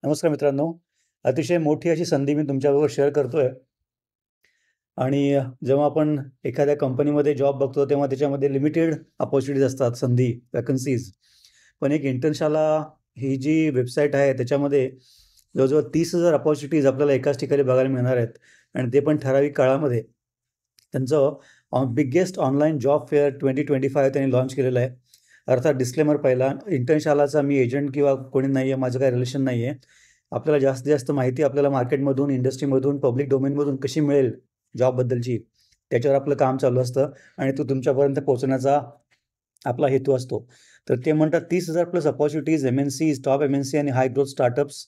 नमस्कार मित्रांनो. अतिशय मोठी अशी संधी मी तुमच्याबरोबर शेअर करतोय आणि जेव्हा आपण एखाद्या कंपनीमध्ये जॉब बघतो, तेव्हा त्याच्यामध्ये लिमिटेड अपॉर्च्युनिटीज असतात, संधी, वॅकन्सीज. पण एक इंटर्नशाला ही जी वेबसाईट आहे, त्याच्यामध्ये जवळ-जवळ 30,000 अपॉर्च्युनिटीज आपल्याला एकाच ठिकाणी बघायला मिळणार आहेत आणि ते पण ठराविक काळामध्ये. त्यांचं बिగ్గेस्ट ऑनलाईन जॉब फेअर 2025 त्यांनी लॉन्च केलेलं आहे. अर्थात डिस्क्लेमर पहिला, इंटर्नशालाचा मी एजंट किंवा कोणी नाही आहे, माझं काही रिलेशन नाही आहे. आपल्याला जास्तीत जास्त माहिती आपल्याला मार्केटमधून, इंडस्ट्रीमधून, पब्लिक डोमेनमधून कशी मिळेल जॉबबद्दलची, त्याच्यावर आपलं काम चालू असतं आणि तो तुमच्यापर्यंत पोहोचण्याचा आपला हेतू असतो. तर ते म्हणतात 30,000 plus opportunities, MNCs, top MNC आणि हाय ग्रोथ स्टार्टअप्स.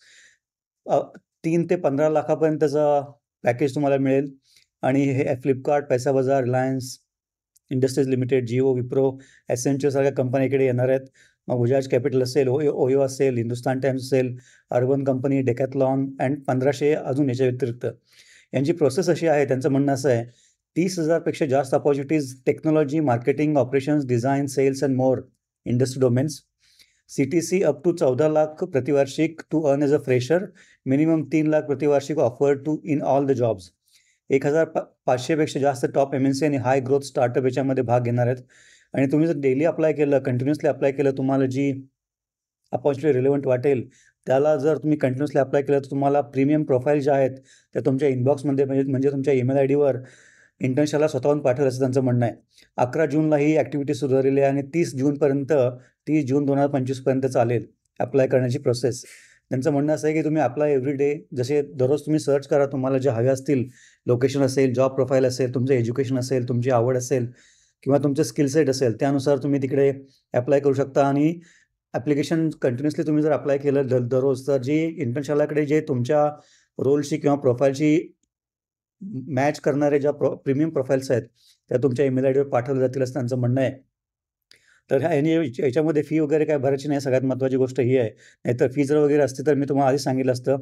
अ, 3 ते 15 लाखापर्यंतचा पॅकेज तुम्हाला मिळेल आणि हे Flipkart, Paisabazaar, Reliance industries limited, Jio, Wipro, Accenture सारख्या कंपन्या इकडे येणार आहेत. मग बजाज कॅपिटल असेल, ओयो असेल, हिंदुस्तान टाइम्स असेल, अर्बन कंपनी, डेकॅथलॉन अँड 1500 अजून याच्या व्यतिरिक्त. यांची प्रोसेस अशी आहे, त्यांचं म्हणणं असं आहे, 30,000 पेक्षा जास्त opportunities technology, marketing, operations, design, sales and more industry domains. CTC up to 14 lakh प्रतिवार्षिक to earn as a fresher. Minimum 3 lakh प्रतिवार्षिक offer to in all the jobs. 1,500 पेक्षा जास्त टॉप एम-एन-सी आणि हाय ग्रोथ स्टार्टअप याच्यामध्ये भाग घेणार आहेत. आणि तुम्ही जर डेली अप्लाय केलं, कंटिन्युअसली अप्लाय केलं, तुम्हाला जी अपॉर्च्युनिटी रिलेव्हंट वाटेल, त्याला जर तुम्ही कंटिन्युअसली अप्लाय केलं, तर तुम्हाला प्रीमियम प्रोफाईल ज्या आहेत, त्या तुमच्या इनबॉक्समध्ये म्हणजे तुमच्या ईमेल आयडीवर इंटर्नशाला स्वतःहून पाठवेल असं त्यांचं म्हणणं आहे. 11 जूनला ही ॲक्टिव्हिटी सुरू झालेली आहे आणि 30 जून 2025 पर्यंत चालेल अप्लाय करण्याची प्रोसेस. त्यांचं म्हणणं असं आहे, की तुम्ही अप्लाय एव्हरी डे, जसे दररोज तुम्ही सर्च करा, तुम्हाला जे हवे असतील, लोकेशन असेल, जॉब प्रोफाईल असेल, तुमचं एज्युकेशन असेल, तुमची आवड असेल किंवा तुमचं स्किल सेट असेल, त्यानुसार तुम्ही तिकडे अप्लाय करू शकता आणि ॲप्लिकेशन कंटिन्युअसली तुम्ही जर अप्लाय केलं दररोज, तर जी इंटर्नशालाकडे जे तुमच्या रोलशी किंवा प्रोफाईलशी मॅच करणारे ज्या प्रीमियम प्रोफाईल्स आहेत, त्या तुमच्या ईमेल आयडीवर पाठवल्या जातील असं त्यांचं म्हणणं आहे. तर याच्यामध्ये फी वगैरे काय भरायची नाही. सगळ्यात महत्त्वाची गोष्ट ही आहे. नाहीतर फी जर वगैरे असती तर मी तुम्हाला आधीच सांगितलं असतं.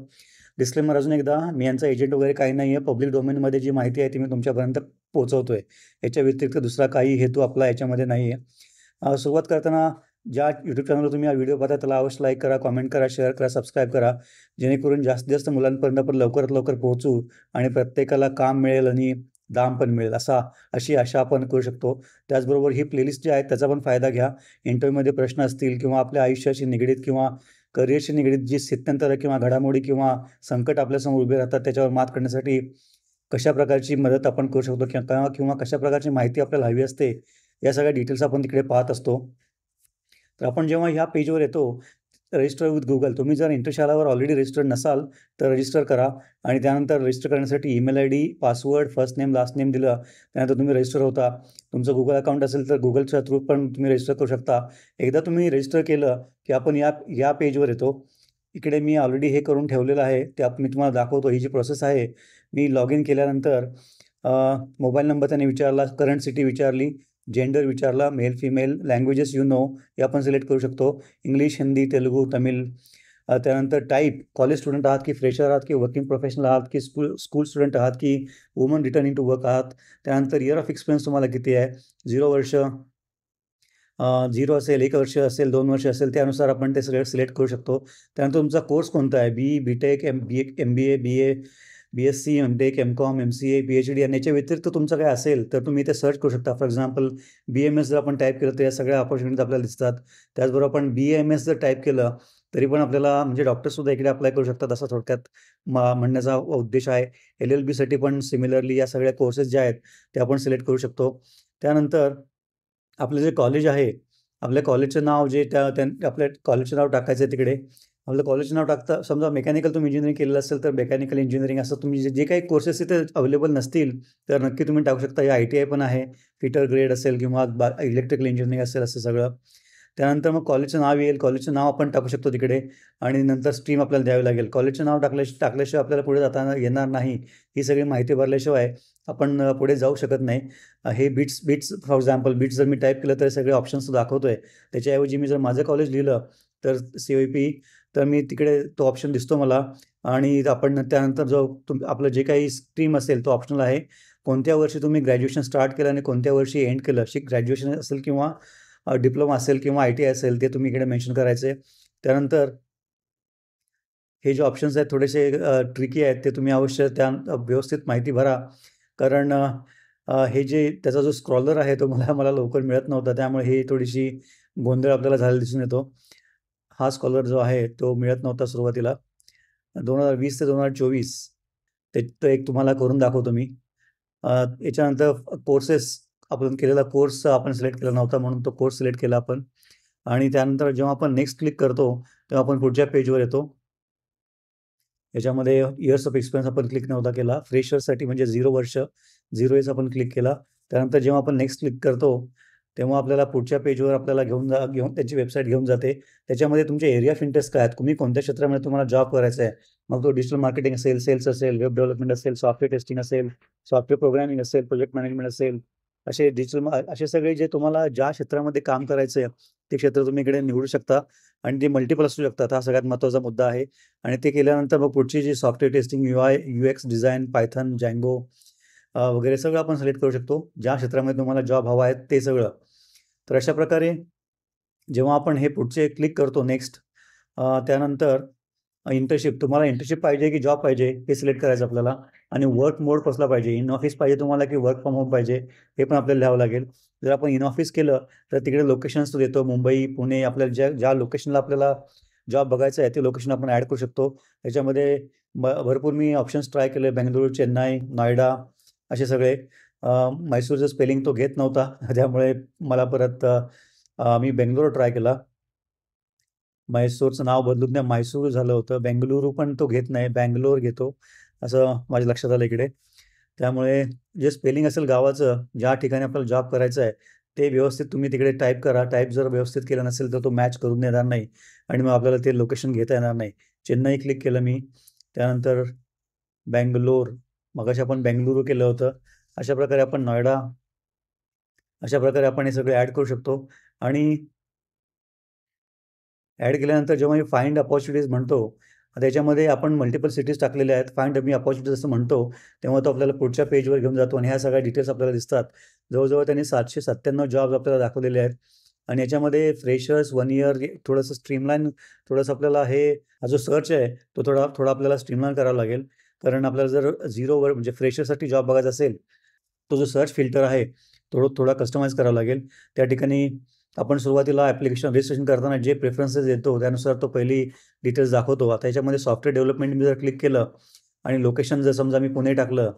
डिस्क्लेमर अजून एकदा, मी यांचा एजंट वगैरे काही नाही आहे. पब्लिक डोमेनमध्ये जी माहिती आहे ती मी तुमच्यापर्यंत पोहोचवतोय. याच्या व्यतिरिक्त दुसरा काही हेतू आपला याच्यामध्ये नाही आहे. सुरुवात करताना ज्या यूट्यूब चॅनलवर तुम्ही हा व्हिडिओ पाहता त्याला अवश्य लाईक करा, कमेंट करा, शेअर करा, सबस्क्राईब करा. जेणेकरून जास्तीत जास्त मुलांपर्यंत आपण लवकरात लवकर पोहोचू आणि प्रत्येकाला काम मिळेल आणि दाम पण मिळेल अशी आशा आपण करू शकतो. त्याचबरोबर ही प्लेलिस्ट जी आहे त्याचा पण फायदा घ्या. इंटरव्ह्यूमध्ये प्रश्न असतील किंवा आपल्या आयुष्याशी निगडीत किंवा करिअरशी निगडीत जी स्थित्यंतरं किंवा घडामोडी किंवा संकट आपल्यासमोर उभे राहतात, त्याच्यावर मात करण्यासाठी कशा प्रकारची मदत आपण करू शकतो किंवा किंवा कशा प्रकारची माहिती आपल्याला हवी असते, या सगळ्या डिटेल्स आपण तिकडे पाहत असतो. तर आपण जेव्हा ह्या पेजवर येतो, रजिस्टर विथ गुगल, तुम्ही जर इंटरशालावर ऑलरेडी रजिस्टर्ड नसाल, तर रजिस्टर करा आणि त्यानंतर रजिस्टर करण्यासाठी email ID, password, first name, last name दिलं, त्यानंतर तुम्ही रजिस्टर होता. तुमचं गुगल अकाउंट असेल तर गुगलच्या थ्रू पण तुम्ही रजिस्टर करू शकता. एकदा तुम्ही रजिस्टर केलं, की आपण या पेजवर येतो. इकडे मी ऑलरेडी हे करून ठेवलेलं आहे, ते मी तुम्हाला दाखवतो. ही जी प्रोसेस आहे, मी लॉग इन केल्यानंतर मोबाईल नंबर त्याने विचारला, करंट सिटी विचारली, जेंडर विचारला, male, female, languages you know हे आपण सिलेक्ट करू शकतो. इंग्लिश, हिंदी, तेलुगू, तमिळ. त्यानंतर टाइप, कॉलेज स्टुडंट आहात की फ्रेशर आहात की वर्किंग प्रोफेशनल आहात की स्कूल स्टुडंट आहात की वुमन रिटर्निंग टू वर्क आहात. त्यानंतर इयर ऑफ एक्सपिरियन्स तुम्हाला किती आहे, 0 वर्ष, 0 असेल, 1 वर्ष असेल, 2 वर्ष असेल, त्यानुसार आपण ते सगळं सिलेक्ट करू शकतो. त्यानंतर तुमचा कोर्स कोणता आहे, BE, BTech, MBA, BA, BSc, MTech, MCom, MCA, PhD आणि याच्या व्यतिरिक्त तुमचं काय असेल तर तुम्ही इथे सर्च करू शकता. फॉर एक्झाम्पल बी-एम-एस जर आपण टाईप केलं तर या सगळ्या अपॉर्च्युनिटीज आपल्याला दिसतात. त्याचबरोबर आपण बी-एम-एस जर टाईप केलं तरी पण आपल्याला म्हणजे डॉक्टरसुद्धा इकडे अप्लाय करू शकतात, असं थोडक्यात म्हणण्याचा उद्देश आहे. एल-एल-बीसाठी पण सिमिलरली या सगळ्या कोर्सेस ज्या आहेत ते आपण सिलेक्ट करू शकतो. त्यानंतर आपलं जे कॉलेज आहे, आपल्या कॉलेजचं नाव जे आपल्या कॉलेजचं नाव टाकायचं आहे तिकडे. आपलं कॉलेजचं नाव टाकता, समजा मेकॅनिकल तुम्ही इंजिनिअरिंग केलेलं असेल तर मेकॅनिकल इंजिनिअरिंग, असं तुम्ही जे काही कोर्सेस तिथे अवेलेबल नसतील तर नक्की तुम्ही टाकू शकता. या आय-टी-आय पण आहे, फिटर ग्रेड असेल किंवा इलेक्ट्रिकल इंजिनिअरिंग असेल असं सगळं. त्यानंतर मग कॉलेजचं नाव येईल, कॉलेजचं नाव आपण टाकू शकतो तिकडे आणि नंतर स्ट्रीम आपल्याला द्यावी लागेल. कॉलेजचं नाव टाकल्याशिवाय आपल्याला पुढे जाता येणार नाही. ही सगळी माहिती भरल्याशिवाय आपण पुढे जाऊ शकत नाही. हे बिट्स फॉर एक्झाम्पल बिट्स जर मी टाईप केलं तर सगळे ऑप्शन्स दाखवतोय. त्याच्याऐवजी मी जर माझं कॉलेज लिहिलं तर सी-ओ-ई-पी, तर मी तिकडे तो ऑप्शन दिसतो मला आणि आपण त्यानंतर जो आपलं जे काही स्ट्रीम असेल तो ऑप्शनल आहे. कोणत्या वर्षी तुम्ही ग्रॅज्युएशन स्टार्ट केलं आणि कोणत्या वर्षी एंड केलं, ग्रॅज्युएशन असेल किंवा डिप्लोमा असेल किंवा आय-टी-आय असेल, ते तुम्ही इकडे मेन्शन करायचं आहे. त्यानंतर हे जे ऑप्शन्स आहेत थोडेसे ट्रिकी आहेत, ते तुम्ही अवश्य त्या व्यवस्थित माहिती भरा. कारण हे जे त्याचा जो स्क्रॉलर आहे तो मला लवकर मिळत नव्हता. त्यामुळे ही थोडीशी गोंधळ आपल्याला झालेला दिसून येतो. हा स्कॉलर जो आहे तो मिळत नव्हता सुरुवातीला. 2020 ते 2024 तो एक तुम्हाला करून दाखवतो मी. याच्यानंतर कोर्सेस आपण केलेला कोर्स आपण सिलेक्ट केला नव्हता म्हणून तो कोर्स सिलेक्ट केला आपण आणि त्यानंतर जेव्हा आपण नेक्स्ट क्लिक करतो तेव्हा आपण पुढच्या पेजवर येतो. याच्यामध्ये इयर्स ऑफ एक्सपिरियन्स आपण क्लिक नव्हता केला. फ्रेशर्ससाठी म्हणजे 0 वर्ष 0 इयर्स आपण क्लिक केला. त्यानंतर जेव्हा आपण नेक्स्ट क्लिक करतो तेव्हा आपल्याला पुढच्या पेजवर आपल्याला घेऊन त्याची वेबसाईट घेऊन जाते. त्याच्यामध्ये तुमचे एरिया ऑफ इंटरेस्ट काय आहेत, तुम्ही कोणत्या क्षेत्रामध्ये तुम्हाला जॉब करायचा आहे. मग तो डिजिटल मार्केटिंग असेल, सेल्स असेल, वेब डेव्हलपमेंट असेल, सॉफ्टवेअर टेस्टिंग असेल, सॉफ्टवेअर प्रोग्रामिंग असेल, प्रोजेक्ट मॅनेजमेंट असेल, असे सगळे जे तुम्हाला ज्या क्षेत्रामध्ये काम करायचं आहे ते क्षेत्र तुम्ही इकडे निवडू शकता आणि ते मल्टिपल असू शकतात. हा सगळ्यात महत्त्वाचा मुद्दा आहे आणि ते केल्यानंतर मग पुढची जी software testing, UX design, Python, Django वगैरे सगळं आपण सिलेक्ट करू शकतो. ज्या क्षेत्रामध्ये तुम्हाला जॉब हवा आहे ते सगळं. तर अशा प्रकारे जेव्हा आपण हे पुढचे क्लिक करतो नेक्स्ट त्यानंतर इंटर्नशिप तुम्हाला इंटर्नशिप पाहिजे की जॉब पाहिजे हे सिलेक्ट करायचं आपल्याला आणि वर्क मोड कसला पाहिजे, इन ऑफिस पाहिजे तुम्हाला की वर्क फ्रॉम होम पाहिजे हे पण आपल्याला लिहावं लागेल. जर आपण इन ऑफिस केलं तर तिकडे लोकेशन्स तो देतो. मुंबई, पुणे आपल्याला ज्या लोकेशनला आपल्याला जॉब बघायचं आहे ते लोकेशन आपण ॲड करू शकतो. त्याच्यामध्ये भरपूर मी ऑप्शन्स ट्राय केले. बेंगळुरू, चेन्नई, नोएडा असे सगळे. म्हैसूरचं स्पेलिंग तो घेत नव्हता त्यामुळे मला परत मी बेंगळुरू ट्राय केला. म्हैसूरचं नाव बदलून त्या म्हैसूर झालं होतं. बेंगळुरू पण तो घेत नाही, बँगलोर घेतो असं माझ्या लक्षात आलं इकडे. त्यामुळे जे स्पेलिंग असेल गावाचं, ज्या ठिकाणी आपल्याला जॉब करायचा आहे ते व्यवस्थित तुम्ही तिकडे टाईप करा. टाईप जर व्यवस्थित केलं नसेल तर तो मॅच करून देणार नाही आणि मग आपल्याला ते लोकेशन घेता येणार नाही. चेन्नई क्लिक केलं मी. त्यानंतर बँगलोर, मगाशी आपण बेंगळुरू केलं होतं. अशा प्रकारे आपण नोएडा, अशा प्रकारे आपण हे सगळे ॲड करू शकतो आणि ॲड केल्यानंतर जेव्हा मी फाइंड अपॉर्च्युनिटीज म्हणतो, त्याच्यामध्ये आपण मल्टिपल सिटीज टाकलेल्या आहेत. फाइंड मी अपॉर्च्युनिटीज असं म्हणतो, तेव्हा तो आपल्याला पुढच्या पेजवर घेऊन जातो आणि ह्या सगळ्या डिटेल्स आपल्याला दिसतात. जवळ-जवळ त्यांनी 797 जॉब्स आपल्याला दाखवलेले आहेत आणि याच्यामध्ये फ्रेशर्स, 1 इयर थोडंसं स्ट्रीमलाईन थोडंसं आपल्याला हा जो सर्च आहे, तो थोडा थोडा आपल्याला स्ट्रीमलाईन करावा लागेल. कारण आपल्याला जर 0वर म्हणजे फ्रेशरसाठी जॉब बघायचा असेल, तो जो सर्च फिल्टर आहे, थोडा कस्टमाइज करावा लागेल. त्या ठिकाणी आपण सुरुवातीला ॲप्लिकेशन रजिस्ट्रेशन करताना जे प्रेफरन्सेस देतो त्यानुसार तो पहिली डिटेल्स दाखवतो. आता याच्यामध्ये सॉफ्टवेअर डेव्हलपमेंट मी जर क्लिक केलं आणि लोकेशन जर समजा मी पुणे टाकलं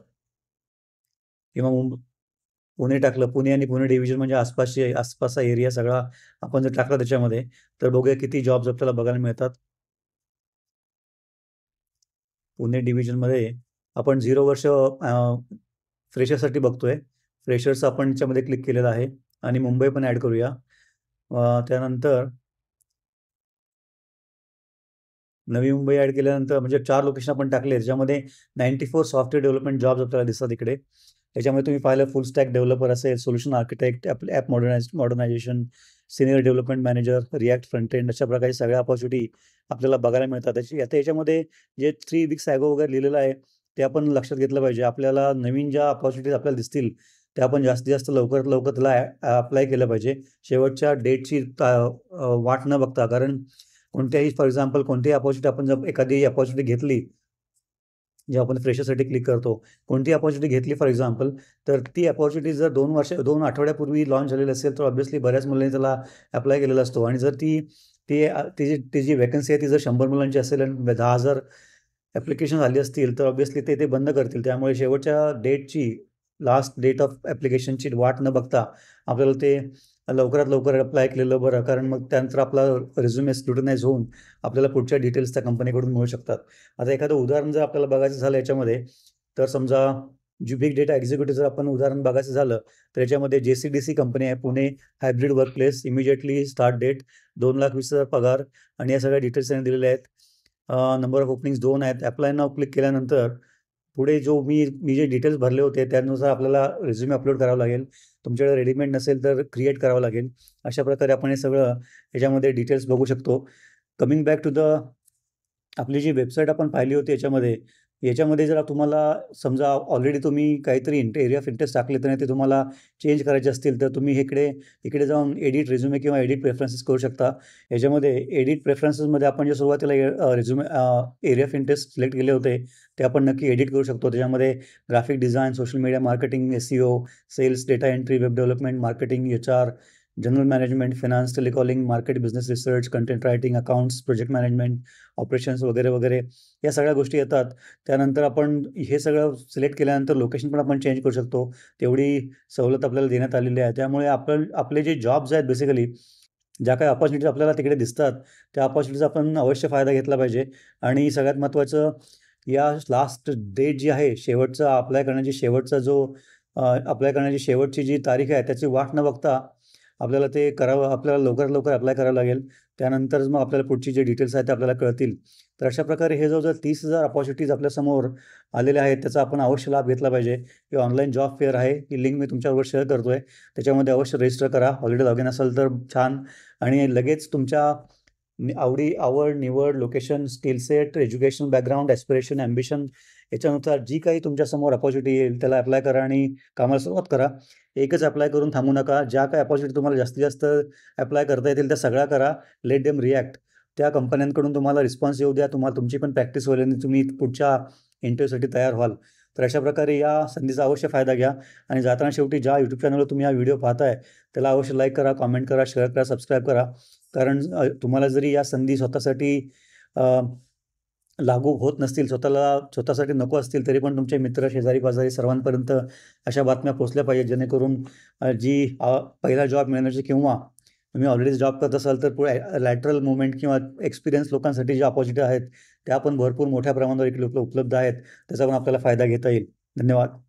किंवा पुणे टाकलं, पुणे आणि पुणे डिव्हिजन म्हणजे आसपासचा एरिया सगळा आपण जर टाकला त्याच्यामध्ये, तर बघूया किती जॉब्स आपल्याला बघायला मिळतात. पुणे डिव्हिजनमध्ये आपण 0 वर्ष फ्रेशरसाठी बघतोय. फ्रेशर्स आपण याच्यामध्ये क्लिक केलेलं आहे आणि मुंबई पण ॲड करूया. त्यानंतर नवी मुंबई ॲड केल्यानंतर म्हणजे 4 लोकेशन आपण टाकले. त्याच्यामध्ये 94 सॉफ्टवेअर डेव्हलपमेंट जॉब्स आपल्याला दिसतात इकडे. त्याच्यामध्ये तुम्ही पाहिलं फुल स्टॅक डेव्हलपर असेल, solution architect, app modernisation, senior development manager, react front end अशा प्रकारच्या सगळ्या अपॉर्च्युनिटी आपल्याला बघायला मिळतात. आता याच्यामध्ये जे 3 वीक्स ॲगो वगैरे लिहिलेलं आहे, ते आपण लक्षात घेतलं पाहिजे. आपल्याला नवीन ज्या अपॉर्च्युनिटीज आपल्याला दिसतील, त्या आपण जास्तीत जास्त लवकरात लवकर त्याला अप्लाय केलं पाहिजे. शेवटच्या डेटची वाट न बघता. कारण कोणत्याही फॉर एक्झाम्पल कोणतीही अपॉर्च्युनिटी आपण जर एखादी अपॉर्च्युनिटी घेतली, जेव्हा आपण फ्रेशरसाठी क्लिक करतो, कोणती अपॉर्च्युनिटी घेतली फॉर एक्झाम्पल, तर ती अपॉर्च्युनिटी जर 2 आठवड्यापूर्वी लॉन्च झालेली असेल, तर ऑब्व्हियसली बऱ्याच मुलांनी त्याला अप्लाय केलेला असतो आणि जर ती जी व्हॅकन्सी आहे ती जर 100 मुलांची असेल आणि 10,000 ॲप्लिकेशन आली असतील, तर ऑब्व्हियसली ते बंद करतील. त्यामुळे शेवटच्या डेटची, लास्ट डेट ऑफ ॲप्लिकेशनची वाट न बघता आपल्याला ते लवकरात लवकर अप्लाय केलेलं बरं. कारण मग त्यानंतर आपला रिझ्युमे स्क्रुटनाइज होऊन आपल्याला पुढच्या डिटेल्स त्या कंपनीकडून मिळू शकतात. आता एखादं उदाहरण जर आपल्याला बघायचं झालं याच्यामध्ये, तर समजा जी बिग डेटा एक्झिक्युटिव्ह जर आपण उदाहरण बघायचं झालं, तर याच्यामध्ये JCDC कंपनी आहे, Pune hybrid workplace, immediately start date, 2,20,000 पगार आणि या सगळ्या डिटेल्स त्यांनी दिलेल्या आहेत. नंबर ऑफ ओपनिंग्स 2 आहेत. अप्लाय नाऊ क्लिक केल्यानंतर पुढे जो मी जे डिटेल्स भरले होते त्यानुसार आपल्याला रिझ्युमे अपलोड करावा लागेल. तुमच्याकडे रेडीमेड नसेल तर क्रिएट करावं लागेल. अशा प्रकारे आपण हे सगळं याच्यामध्ये डिटेल्स बघू शकतो. कमिंग बॅक टू आपली जी वेबसाईट आपण पाहिली होती याच्यामध्ये, याच्यामध्ये जर तुम्हाला समजा ऑलरेडी तुम्ही काहीतरी एरिया ऑफ इंटरेस्ट टाकले तर ते तुम्हाला चेंज करायचे असतील तर तुम्ही इकडे जाऊन एडिट रिझ्युमे किंवा एडिट प्रेफरन्सेस करू शकता. याच्यामध्ये एडिट प्रेफरन्सेसमध्ये आपण जे सुरुवातीला resume area of interest select केले होते ते आपण नक्की एडिट करू शकतो. त्याच्यामध्ये graphic design, social media marketing, SEO, sales, data entry, web development, marketing, HR, general management, finance, telecalling, market business research, content writing, accounts, project management, operations वगैरे वगैरे या सगळ्या गोष्टी येतात. त्यानंतर आपण हे सगळं सिलेक्ट केल्यानंतर लोकेशन पण आपण चेंज करू शकतो. तेवढी सवलत आपल्याला देण्यात आलेली आहे. त्यामुळे आपले जे जॉब्स आहेत बेसिकली ज्या काही अपॉर्च्युनिटीज आपल्याला तिकडे दिसतात, त्या अपॉर्च्युनिटीजचा आपण अवश्य फायदा घेतला पाहिजे. आणि सगळ्यात महत्त्वाचं या लास्ट डेट जी आहे, अप्लाय करण्याची शेवटची जी तारीख आहे, त्याची वाट न बघता आपल्याला ते करावं. आपल्याला लवकरात लवकर अप्लाय करावं लागेल. त्यानंतरच मग आपल्याला पुढची जे डिटेल्स आहेत ते आपल्याला कळतील. तर अशा प्रकारे हे जवळ-जवळ 30,000 अपॉर्च्युनिटीज आपल्यासमोर आलेल्या आहेत. त्याचा आपण अवश्य लाभ घेतला पाहिजे. ही ऑनलाईन जॉब फेअर आहे. ही लिंक मी तुमच्याबरोबर शेअर करतोय. त्याच्यामध्ये अवश्य रजिस्टर करा. ऑलरेडी लॉग इन असेल तर छान. आणि लगेच तुमच्या आवड, निवड, location, skill set, educational background, aspiration, ambition याच्यानुसार जी काही तुमच्यासमोर अपॉर्च्युनिटी येईल त्याला अप्लाय करा आणि कामाला सुरुवात करा. एकच अप्लाय करून थांबू नका. ज्या काही अपॉर्च्युनिटी तुम्हाला जास्तीत जास्त अप्लाय करता येतील त्या सगळ्या करा. Let them react. त्या कंपन्यांकडून तुम्हाला रिस्पॉन्स येऊ द्या. तुमची पण प्रॅक्टिस होईल आणि तुम्ही पुढच्या इंटरव्ह्यूसाठी तयार व्हाल. तर अशा प्रकारे या संधीचा अवश्य फायदा घ्या. आणि जाताना शेवटी ज्या यूट्यूब चॅनलवर तुम्ही हा व्हिडिओ पाहताय त्याला अवश्य लाईक करा, कॉमेंट करा, शेअर करा, सबस्क्राईब करा. कारण तुम्हाला जरी या संधी स्वतःसाठी लागू होत नसतील, स्वतःसाठी नको असतील, तरी पण तुमचे मित्र, शेजारी-पाजारी सर्वांपर्यंत अशा बातम्या पोहोचल्या पाहिजेत, जेणेकरून पहिला जॉब मिळण्याची किंवा तुम्ही ऑलरेडी जॉब करत असाल तर पुढे लॅटरल मूव्हमेंट किंवा एक्सपिरियन्स लोकांसाठी ज्या अपॉर्च्युनिटी आहेत त्या पण भरपूर मोठ्या प्रमाणावर इकडे उपलब्ध आहेत. त्याचा पण आपल्याला फायदा घेता येईल. धन्यवाद.